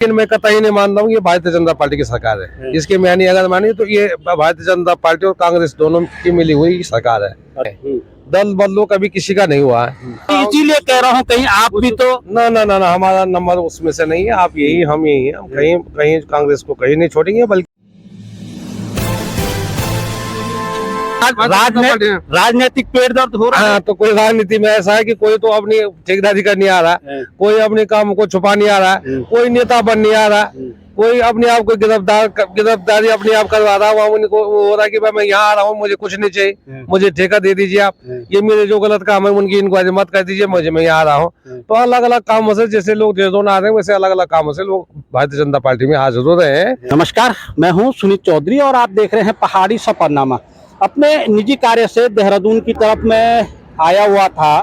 लेकिन मैं कतई नहीं मानता हूँ ये भारतीय जनता पार्टी की सरकार है। इसकी मैंने अगर मानी तो ये भारतीय जनता पार्टी और कांग्रेस दोनों की मिली हुई सरकार है। दल बदलो कभी किसी का नहीं हुआ है। इसीलिए कह रहा हूँ कहीं आप भी तो ना ना ना ना हमारा नंबर उसमें से नहीं है। आप यही हम यही है। हम कहीं कहीं कांग्रेस को कहीं नहीं छोड़ेंगे। बल्कि राजनीतिक पेड़ दर्द हो रहा है। हाँ, तो कोई राजनीति में ऐसा है कि कोई तो अपनी ठेकेदारी करने आ रहा है, कोई अपने काम को छुपा नहीं आ रहा है, कोई नेता बन नहीं आ रहा, कोई अपने आप को गिरफ्तारी अपने आप करवा रहा है। उनको हो रहा है कि भाई मैं यहाँ आ रहा हूँ, मुझे कुछ नहीं चाहिए, मुझे ठेका दे दीजिए आप, ये मेरे जो गलत काम है उनकी इंक्वायरी मत कर दीजिए, मैं यहाँ आ रहा हूँ। तो अलग अलग कामों से जैसे लोग देशों आ रहे हैं वैसे अलग अलग कामों से लोग भारतीय जनता पार्टी में हाजिर हो रहे हैं। नमस्कार, मैं हूँ सुनीत चौधरी और आप देख रहे हैं पहाड़ी सफरनामा। अपने निजी कार्य से देहरादून की तरफ मैं आया हुआ था,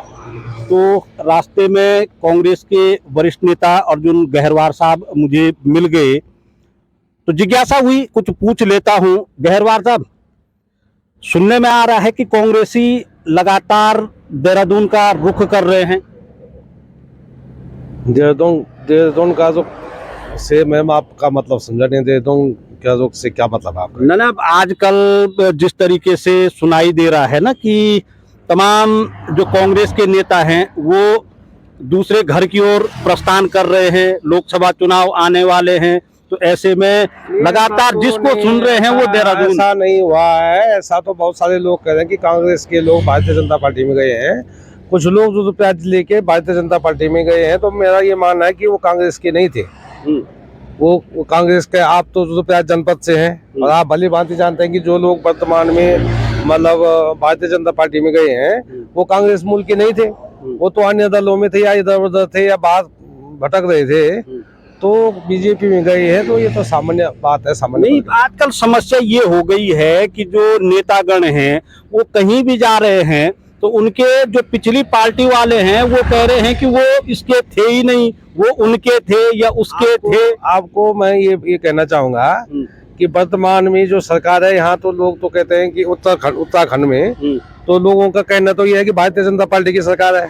तो रास्ते में कांग्रेस के वरिष्ठ नेता अर्जुन गहरवार साहब मुझे मिल गए, तो जिज्ञासा हुई कुछ पूछ लेता हूं। गहरवार साहब, सुनने में आ रहा है कि कांग्रेसी लगातार देहरादून का रुख कर रहे हैं। देहरादून का जो से मैम आपका मतलब समझा नहीं। देहरादून क्या जो से क्या मतलब आपका? ना आजकल जिस तरीके से सुनाई दे रहा है ना कि तमाम जो कांग्रेस के नेता हैं वो दूसरे घर की ओर प्रस्थान कर रहे हैं, लोकसभा चुनाव आने वाले हैं, तो ऐसे में लगातार जिसको सुन रहे हैं वो देहरादून। ऐसा नहीं हुआ है। ऐसा तो बहुत सारे लोग कह रहे हैं कि कांग्रेस के लोग भारतीय जनता पार्टी में गए हैं। कुछ लोग जो प्याज लेके भारतीय जनता पार्टी में गए हैं, तो मेरा ये मानना है कि वो कांग्रेस के नहीं थे। वो कांग्रेस के आप तो रुद्रप्रयाग जनपद से हैं और आप भली भांति जानते हैं कि जो लोग वर्तमान में मतलब भारतीय जनता पार्टी में गए हैं वो कांग्रेस मूल के नहीं थे। वो तो अन्य दलों में थे या इधर उधर थे या बाहर भटक रहे थे, तो बीजेपी में गए हैं। तो ये तो सामान्य बात है। सामान्य नहीं, आजकल समस्या ये हो गई है कि जो नेतागण हैं वो कहीं भी जा रहे हैं तो उनके जो पिछली पार्टी वाले हैं वो कह रहे हैं कि वो इसके थे ही नहीं, वो उनके थे या उसके थे। आपको मैं ये कहना चाहूंगा कि वर्तमान में जो सरकार है यहाँ, तो लोग तो कहते हैं कि उत्तराखंड में तो लोगों का कहना तो ये है कि भारतीय जनता पार्टी की सरकार है।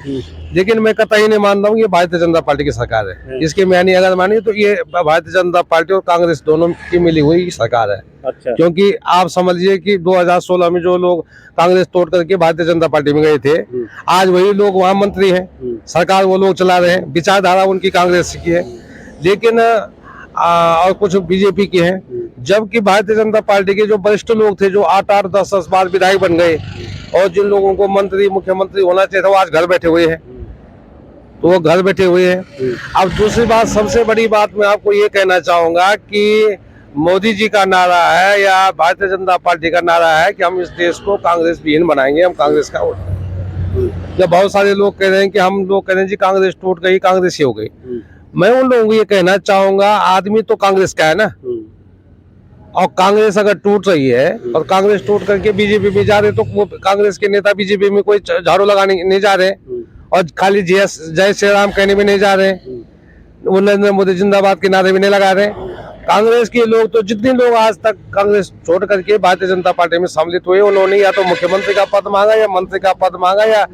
लेकिन मैं कतई नहीं मानता हूँ ये भारतीय जनता पार्टी की सरकार है। इसकी मैंने अगर मानी तो ये भारतीय जनता पार्टी और कांग्रेस दोनों की मिली हुई सरकार है। अच्छा। क्योंकि आप समझिए कि 2016 में जो लोग कांग्रेस तोड़ करके भारतीय जनता पार्टी में गए थे, आज वही लोग वहाँ मंत्री हैं, सरकार वो लोग चला रहे हैं। विचारधारा उनकी कांग्रेस की है, लेकिन और कुछ बीजेपी की है। जबकि भारतीय जनता पार्टी के जो वरिष्ठ लोग थे, जो 8-8, 10-10 बार विधायक बन गए और जिन लोगों को मंत्री मुख्यमंत्री होना चाहिए था, वो आज घर बैठे हुए हैं। तो वो घर बैठे हुए हैं। अब दूसरी बात, सबसे बड़ी बात मैं आपको ये कहना चाहूंगा कि मोदी जी का नारा है या भारतीय जनता पार्टी का नारा है कि हम इस देश को कांग्रेस विहीन बनाएंगे, हम कांग्रेस का वोट। जब बहुत सारे लोग कह रहे हैं कि हम लोग कह रहे हैं जी कांग्रेस टूट गई, कांग्रेस ही हो गई, मैं उन लोगों को ये कहना चाहूंगा आदमी तो कांग्रेस का है ना। और कांग्रेस अगर टूट रही है और कांग्रेस टूट करके बीजेपी में जा रहे, तो वो कांग्रेस के नेता बीजेपी में कोई झाड़ू लगाने नहीं जा रहे और खाली जय श्री राम कहने में नहीं जा रहे, वो नरेंद्र मोदी जिंदाबाद के नारे भी नहीं लगा रहे। कांग्रेस के लोग तो जितने लोग आज तक कांग्रेस छोड़ करके भारतीय जनता पार्टी में सम्मिलित हुए, उन्होंने या तो मुख्यमंत्री का पद मांगा या मंत्री का पद मांगा या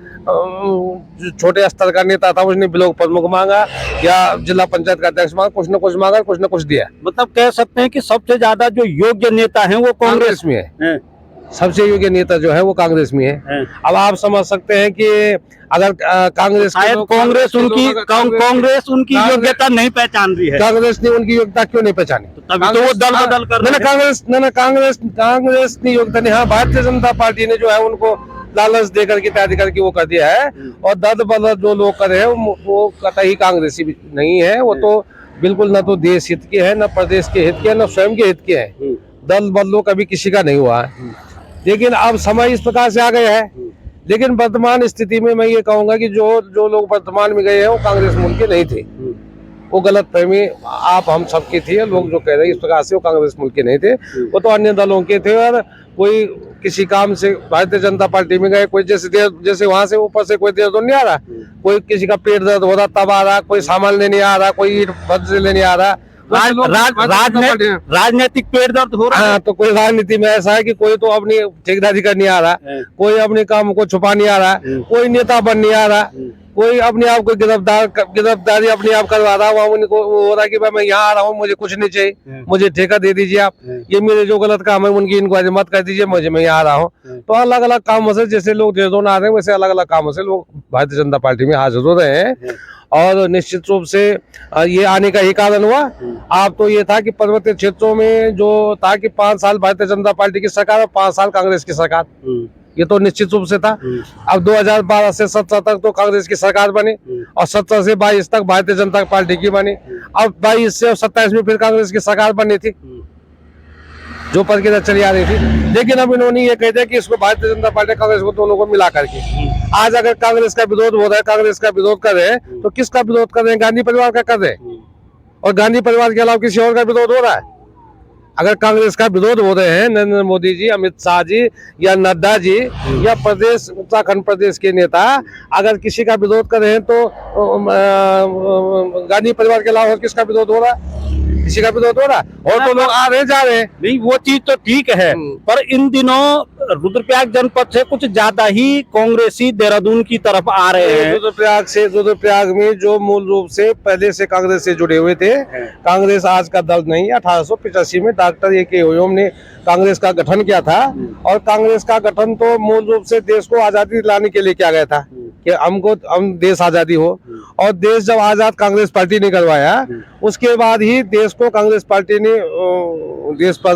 छोटे स्तर का नेता था उसने ब्लॉक प्रमुख मांगा या जिला पंचायत का अध्यक्ष मांगा, कुछ न कुछ मांगा, कुछ न कुछ दिया। मतलब कह सकते हैं कि सबसे ज्यादा जो योग्य नेता हैं वो कांग्रेस में है। सबसे योग्य नेता जो है वो कांग्रेस में है। अब आप समझ सकते हैं कि अगर कांग्रेस उनकी योग्यता नहीं पहचान रही है। कांग्रेस ने उनकी योग्यता क्यों नहीं पहचानी? तभी तो वो दल बदल कर रहे हैं। कांग्रेस ने योग्यता नहीं। हाँ, भारतीय जनता पार्टी ने जो है उनको लालच देकर के तैयारी करके वो कर दिया है। और दल बदल जो लोग कर रहे हैं वो कतई कांग्रेसी नहीं है। वो तो बिल्कुल न तो देश हित के है, न प्रदेश के हित के है, न स्वयं के हित के है। दल बदलो कभी किसी का नहीं हुआ है। लेकिन अब समय इस प्रकार से आ गया है। लेकिन वर्तमान स्थिति में मैं ये कहूंगा कि जो लोग वर्तमान में गए हैं वो कांग्रेस मूल के नहीं थे। वो गलत फहमी आप हम सबकी थी। लोग जो कह रहे हैं इस प्रकार से वो कांग्रेस मूल के नहीं थे, वो तो अन्य दलों के थे। और कोई किसी काम से भारतीय जनता पार्टी में गए, कोई जैसे वहां से ऊपर से कोई देहरादून नहीं आ रहा, कोई किसी का पेट दर्द हो रहा तब आ रहा, कोई सामान लेने आ रहा, कोई ईंट भद्र लेने आ रहा। राजनीतिक पेड़ दर्द हो रहा है। हाँ, तो कोई राजनीति में ऐसा है कि कोई तो अपनी ठेकेदारी करने आ रहा, कोई अपने काम को छुपा नहीं आ रहा, कोई नेता बन नहीं आ रहा, कोई अपने आप को गिरफ्तारी अपने आप करवा रहा है, उनको वो हो रहा है कि भाई मैं यहाँ आ रहा हूँ, मुझे कुछ नहीं चाहिए, मुझे ठेका दे दीजिए आप, ये मेरे जो गलत काम है उनकी इंक्वायरी मत कर दीजिए, मैं यहाँ आ रहा हूँ। तो अलग अलग कामों से जैसे लोग देशों आ रहे हैं वैसे अलग अलग कामों से लोग भारतीय जनता पार्टी में हाजिर हो रहे हैं। और निश्चित रूप से ये आने का ही कारण हुआ। आप तो ये था कि पर्वतीय क्षेत्रों में जो था कि 5 साल भारतीय जनता पार्टी की सरकार और 5 साल कांग्रेस की सरकार, ये तो निश्चित रूप से था। अब 2012 से 17 तक तो कांग्रेस की सरकार बनी और 17 से 22 तक भारतीय जनता पार्टी की बनी। अब 22 से 27 में फिर कांग्रेस की सरकार बनी थी जो प्रक्रिया चली आ रही थी। लेकिन अब इन्होंने ये कह दिया कि इसको भारतीय जनता पार्टी कांग्रेस को दोनों को मिला करके आज अगर कांग्रेस का विरोध हो रहा है, कांग्रेस का विरोध कर रहे हैं तो किसका विरोध कर रहे हैं? गांधी परिवार का कर रहे हैं। और गांधी परिवार के अलावा किसी और का विरोध हो रहा है? अगर कांग्रेस का विरोध हो रहे हैं नरेंद्र मोदी जी, अमित शाह जी या नड्डा जी या प्रदेश उत्तराखंड प्रदेश के नेता अगर किसी का विरोध कर रहे हैं तो गांधी परिवार के अलावा किसका विरोध हो रहा है? किसी का विरोध हो रहा है। और तो लोग आ रहे जा रहे हैं। नहीं, वो चीज तो ठीक है, पर इन दिनों रुद्रप्रयाग जनपद से कुछ ज्यादा ही कांग्रेसी देहरादून की तरफ आ रहे हैं। रुद्रप्रयाग में जो मूल रूप से पहले से कांग्रेस से जुड़े हुए थे, कांग्रेस आज का दल नहीं है। 1885 में डॉक्टर ए के ओयम ने कांग्रेस का गठन किया था और कांग्रेस का गठन तो मूल रूप से देश को आजादी दिलाने के लिए किया गया था कि हम देश आजादी हो। और देश जब आजाद कांग्रेस पार्टी ने करवाया उसके बाद ही देश को कांग्रेस पार्टी ने देश पर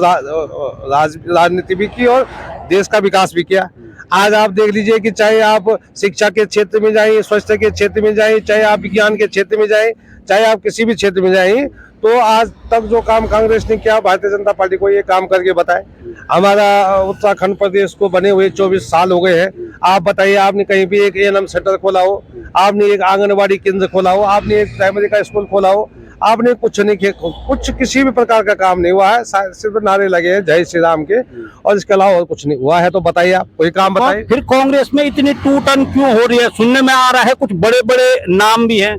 राजनीति भी की और देश का विकास भी किया। आज आप देख लीजिए कि चाहे आप शिक्षा के क्षेत्र में जाएं, स्वच्छता के क्षेत्र में जाएं, चाहे आप विज्ञान के क्षेत्र में जाएं, चाहे आप किसी भी क्षेत्र में जाएं, तो आज तक जो काम कांग्रेस ने किया भारतीय जनता पार्टी को ये काम करके बताए। हमारा उत्तराखंड प्रदेश को बने हुए 24 साल हो गए हैं। आप बताइए, आपने कहीं भी एक एएनएम सेंटर खोला हो, आपने एक आंगनबाड़ी केंद्र खोला हो, आपने एक प्राइमरी का स्कूल खोला हो, आपने कुछ नहीं किया, कुछ किसी भी प्रकार का काम नहीं हुआ है। सिर्फ नारे लगे हैं जय श्री राम के और इसके अलावा और कुछ नहीं हुआ है। तो बताइए, आप कोई काम बताइए। फिर कांग्रेस में इतनी टूटन क्यों हो रही है? सुनने में आ रहा है कुछ बड़े बड़े नाम भी हैं।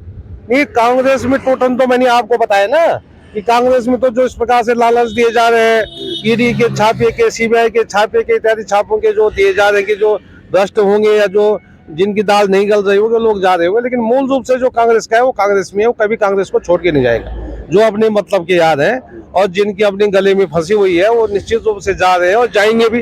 नहीं, कांग्रेस में टूटन तो मैंने आपको बताया ना कि कांग्रेस में तो जो इस प्रकार से लालच दिए जा रहे हैं, ईडी के छापे के, सीबीआई के छापे के, इत्यादि छापों के जो दिए जा रहे हैं कि जो भ्रष्ट होंगे या जो जिनकी दाल नहीं गल रही होगी लोग जा रहे होंगे, लेकिन मूल रूप से जो कांग्रेस का है वो कांग्रेस में है। वो कभी कांग्रेस को छोड़ के नहीं जाएगा। जो अपने मतलब के याद है और जिनकी अपने गले में फंसी हुई है वो निश्चित रूप से जा रहे हैं और जाएंगे भी।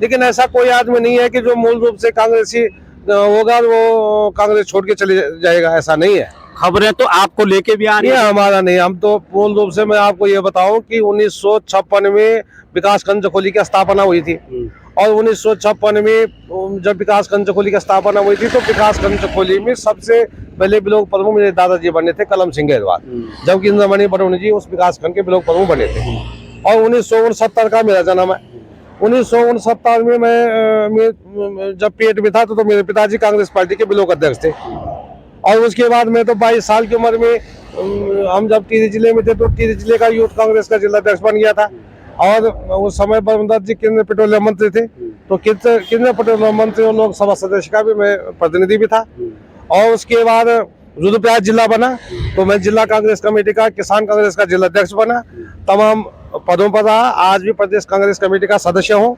लेकिन ऐसा कोई आदमी नहीं है कि जो मूल रूप से कांग्रेसी होगा वो कांग्रेस छोड़ के चले जाएगा, ऐसा नहीं है। खबरें तो आपको लेके भी आ रही है। हमारा नहीं, हम तो मूल रूप से मैं आपको ये बताऊं कि 1956 में विकास खंड चकोली की स्थापना हुई थी और 1956 में जब विकास खंड चकोली की स्थापना हुई थी तो विकास खंड चकोली में सबसे पहले ब्लॉक प्रमुख मेरे दादाजी बने थे कलम सिंह गहलवाल, जबकि इंद्रमणि बड़ौनी जी उस विकास खंड के ब्लॉक प्रमुख बने थे। और 1969 का मेरा जन्म है। 1969 में मैं जब पेट में था तो मेरे पिताजी कांग्रेस पार्टी के ब्लॉक अध्यक्ष थे। और उसके बाद मैं तो 22 साल की उम्र में हम जब टिहरी जिले में थे तो टिहरी जिले का यूथ कांग्रेस का जिला अध्यक्ष बन गया था। और उस समय बरमदत्त जी केंद्रीय पेट्रोलियम मंत्री थे, तो केंद्रीय पेट्रोलियम मंत्री और लोकसभा सदस्य का भी मैं प्रतिनिधि भी था। और उसके बाद रुद्रप्रयाग जिला बना तो मैं जिला कांग्रेस कमेटी का, किसान कांग्रेस का जिला अध्यक्ष बना, तमाम पदों पर रहा। आज भी प्रदेश कांग्रेस कमेटी का सदस्य हूँ।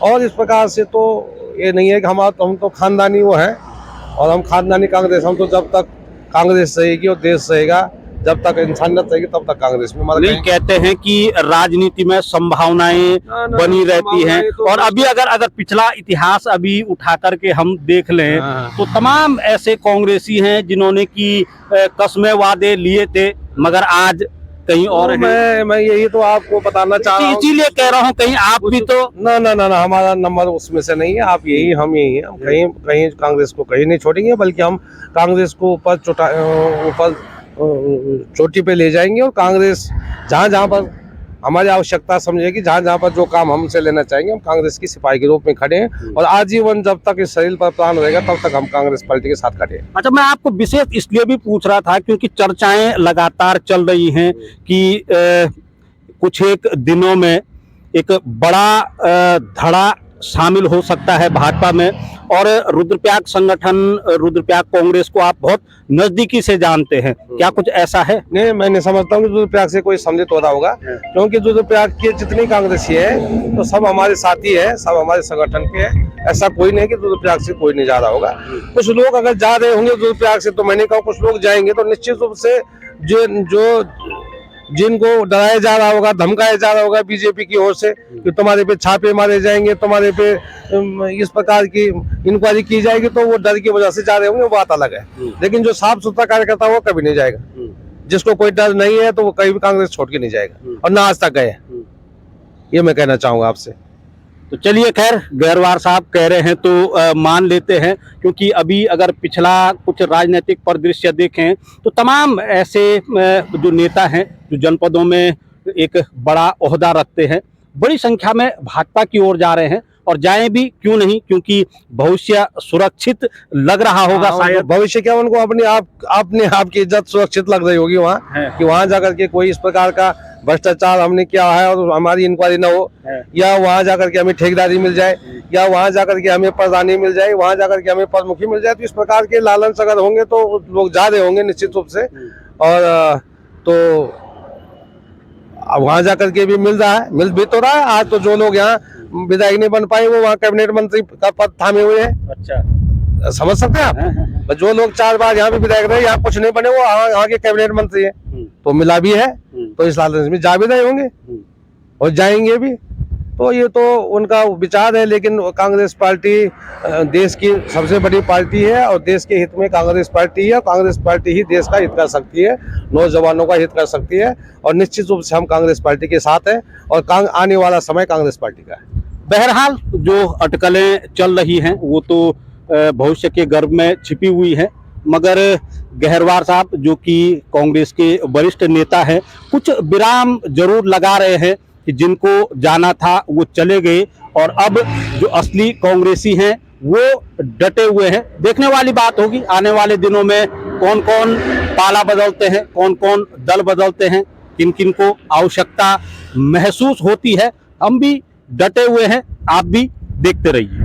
और इस प्रकार से तो ये नहीं है कि हम तो खानदानी वो हैं और हम खानदानी कांग्रेस, हम तो जब तक कांग्रेस रहेगी और देश रहेगा, जब तक इंसानियत रहेगी तब तक कांग्रेस में। नहीं, कहते हैं कि राजनीति में संभावनाएं बनी रहती हैं और अभी अगर पिछला इतिहास अभी उठा करके हम देख लें तो तमाम ऐसे कांग्रेसी हैं जिन्होंने की कस्में वादे लिए थे मगर आज कहीं और हैं। मैं यही तो आपको बताना चाह रहा हूँ, इसीलिए कह रहा हूँ कहीं आप भी तो ना हमारा नंबर उसमें से नहीं है। आप यही, हम यही हैं। हम कहीं कांग्रेस को कहीं नहीं छोड़ेंगे, बल्कि हम कांग्रेस को ऊपर चोटी पे ले जाएंगे। और कांग्रेस जहाँ पर हमारी आवश्यकता समझेगी, जहाँ पर जो काम हमसे लेना चाहेंगे, हम कांग्रेस की सिपाही के रूप में खड़े हैं। और आजीवन जब तक इस शरीर पर प्राण रहेगा तब तक हम कांग्रेस पार्टी के साथ खड़े हैं। अच्छा, मैं आपको विशेष इसलिए भी पूछ रहा था क्योंकि चर्चाएं लगातार चल रही हैं कि कुछ एक दिनों में एक बड़ा धड़ा शामिल हो सकता है भाजपा में। और रुद्रप्रयाग संगठन, रुद्रप्रयाग कांग्रेस को आप बहुत नजदीकी से जानते हैं, क्या कुछ ऐसा है? नहीं, मैं नहीं समझता हूँ कि रुद्रप्रयाग से कोई समझौता हो रहा होगा, क्योंकि रुद्रप्रयाग के जितनी कांग्रेसी है तो सब हमारे साथी है, सब हमारे संगठन के है। ऐसा कोई नहीं कि रुद्रप्रयाग से कोई नहीं जा रहा होगा। कुछ लोग अगर जा रहे होंगे रुद्रप्रयाग से, तो मैंने कहा कुछ लोग जाएंगे तो निश्चित रूप से जो जिनको डराया जा रहा होगा, धमकाया जा रहा होगा बीजेपी की ओर से कि तुम्हारे पे छापे मारे जाएंगे, तुम्हारे पे इस प्रकार की इंक्वायरी की जाएगी, तो वो डर की वजह से जा रहे होंगे, वो बात अलग है। लेकिन जो साफ सुथरा कार्यकर्ता वो कभी नहीं जाएगा। जिसको कोई डर नहीं है तो वो कहीं भी कांग्रेस छोड़ के नहीं जाएगा, और ना आज तक गए। ये मैं कहना चाहूंगा आपसे। तो चलिए, खैर गहरवार साहब कह रहे हैं तो मान लेते हैं, क्योंकि अभी अगर पिछला कुछ राजनीतिक परिदृश्य देखें तो तमाम ऐसे जो नेता हैं जो जनपदों में एक बड़ा ओहदा रखते हैं, बड़ी संख्या में भाजपा की ओर जा रहे हैं, और जाएं भी क्यों नहीं, क्योंकि भविष्य सुरक्षित लग रहा होगा। शायद भविष्य क्या, उनको अपने आप की इज्जत सुरक्षित लग रही होगी वहाँ, कि वहाँ जाकर के कोई इस प्रकार का भ्रष्टाचार हमने किया है और हमारी इंक्वायरी न हो, या वहाँ जाकर के हमें ठेकेदारी मिल जाए, या वहाँ जाकर के हमें प्रधानी मिल जाए, वहाँ जाकर के हमें प्रमुखी मिल जाए। तो इस प्रकार के लालच अगर होंगे तो लोग जा रहे होंगे निश्चित रूप से। और तो वहाँ जाकर के भी मिल रहा है, मिल भी तो रहा है। आज तो जो लोग यहाँ विधायक नहीं बन पाए वो वहाँ कैबिनेट मंत्री का पद थामे हुए हैं। अच्छा, समझ सकते हैं आप? जो लोग 4 बार यहाँ पे विधायक रहे, यहाँ कुछ नहीं बने, वो यहाँ के कैबिनेट मंत्री है, तो मिला भी है। तो इस लालच में जा भी रहे होंगे और जाएंगे भी। तो ये तो उनका विचार है, लेकिन कांग्रेस पार्टी देश की सबसे बड़ी पार्टी है, और देश के हित में कांग्रेस पार्टी है। कांग्रेस पार्टी ही देश का हित कर सकती है, नौजवानों का हित कर सकती है, और निश्चित रूप से हम कांग्रेस पार्टी के साथ हैं, और आने वाला समय कांग्रेस पार्टी का है। बहरहाल जो अटकलें चल रही हैं वो तो भविष्य के गर्भ में छिपी हुई है, मगर गहरवार साहब जो कि कांग्रेस के वरिष्ठ नेता हैं, कुछ विराम जरूर लगा रहे हैं कि जिनको जाना था वो चले गए, और अब जो असली कांग्रेसी हैं वो डटे हुए हैं। देखने वाली बात होगी आने वाले दिनों में कौन कौन पाला बदलते हैं, कौन कौन दल बदलते हैं, किन किन को आवश्यकता महसूस होती है। हम भी डटे हुए हैं, आप भी देखते रहिए।